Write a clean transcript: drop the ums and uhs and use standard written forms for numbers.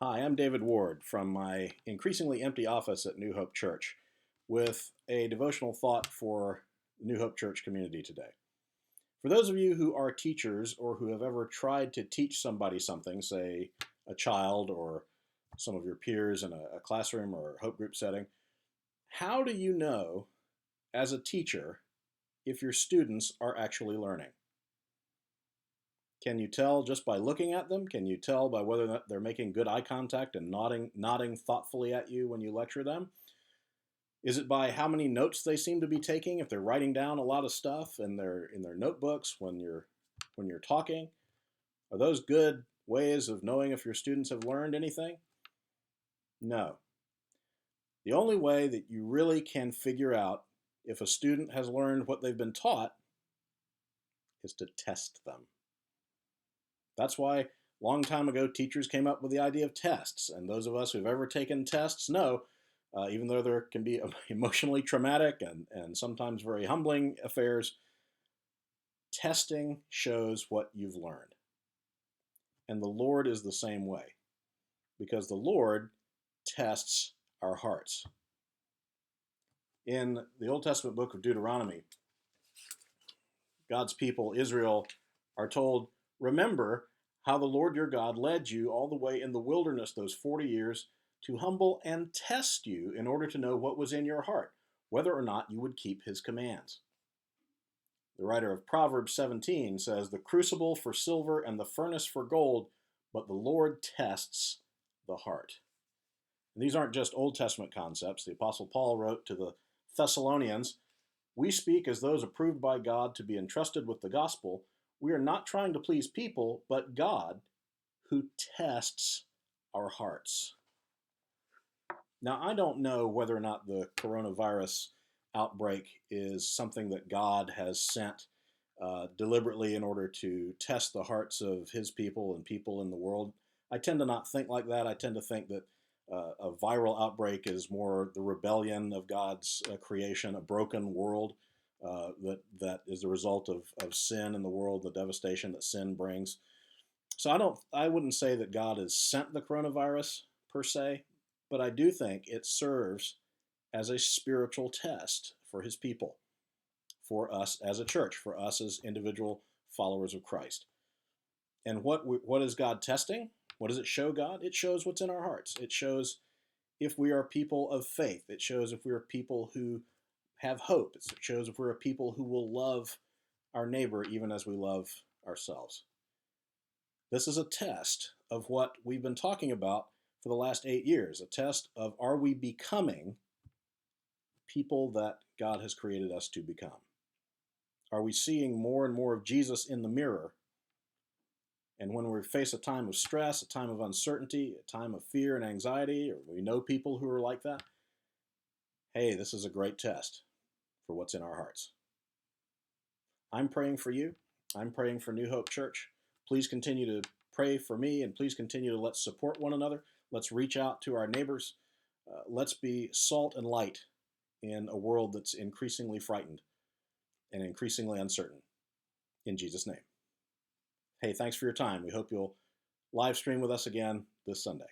Hi, I'm David Ward from my increasingly empty office at New Hope Church with a devotional thought for the New Hope Church community today. For those of you who are teachers or who have ever tried to teach somebody something, say a child or some of your peers in a classroom or a Hope group setting, how do you know as a teacher if your students are actually learning? Can you tell just by looking at them? Can you tell by whether or not they're making good eye contact and nodding thoughtfully at you when you lecture them? Is it by how many notes they seem to be taking? If they're writing down a lot of stuff in their notebooks when you're talking, are those good ways of knowing if your students have learned anything? No. The only way that you really can figure out if a student has learned what they've been taught is to test them. That's why long time ago teachers came up with the idea of tests. And those of us who've ever taken tests know, even though there can be emotionally traumatic and sometimes very humbling affairs, testing shows what you've learned. And the Lord is the same way, because the Lord tests our hearts. In the Old Testament book of Deuteronomy, God's people, Israel, are told, remember how the Lord your God led you all the way in the wilderness those 40 years to humble and test you in order to know what was in your heart, whether or not you would keep his commands. The writer of Proverbs 17 says, the crucible for silver and the furnace for gold, but the Lord tests the heart. And these aren't just Old Testament concepts. The Apostle Paul wrote to the Thessalonians, we speak as those approved by God to be entrusted with the gospel. We are not trying to please people, but God, who tests our hearts. Now, I don't know whether or not the coronavirus outbreak is something that God has sent deliberately in order to test the hearts of his people and people in the world. I tend to not think like that. I tend to think that a viral outbreak is more the rebellion of God's creation, a broken world that is the result of sin in the world, the devastation that sin brings. So I wouldn't say that God has sent the coronavirus per se, but I do think it serves as a spiritual test for his people, for us as a church, for us as individual followers of Christ. And what is God testing? What does it show God? It shows what's in our hearts. It shows if we are people of faith. It shows if we are people who have hope. It shows if we're a people who will love our neighbor even as we love ourselves. This is a test of what we've been talking about for the last 8 years, a test of are we becoming people that God has created us to become? Are we seeing more and more of Jesus in the mirror? And when we face a time of stress, a time of uncertainty, a time of fear and anxiety, or we know people who are like that, hey, this is a great test for what's in our hearts. I'm praying for you. I'm praying for New Hope Church. Please continue to pray for me, and please continue to let's support one another. Let's reach out to our neighbors. Let's be salt and light in a world that's increasingly frightened and increasingly uncertain. In Jesus' name. Hey, thanks for your time. We hope you'll live stream with us again this Sunday.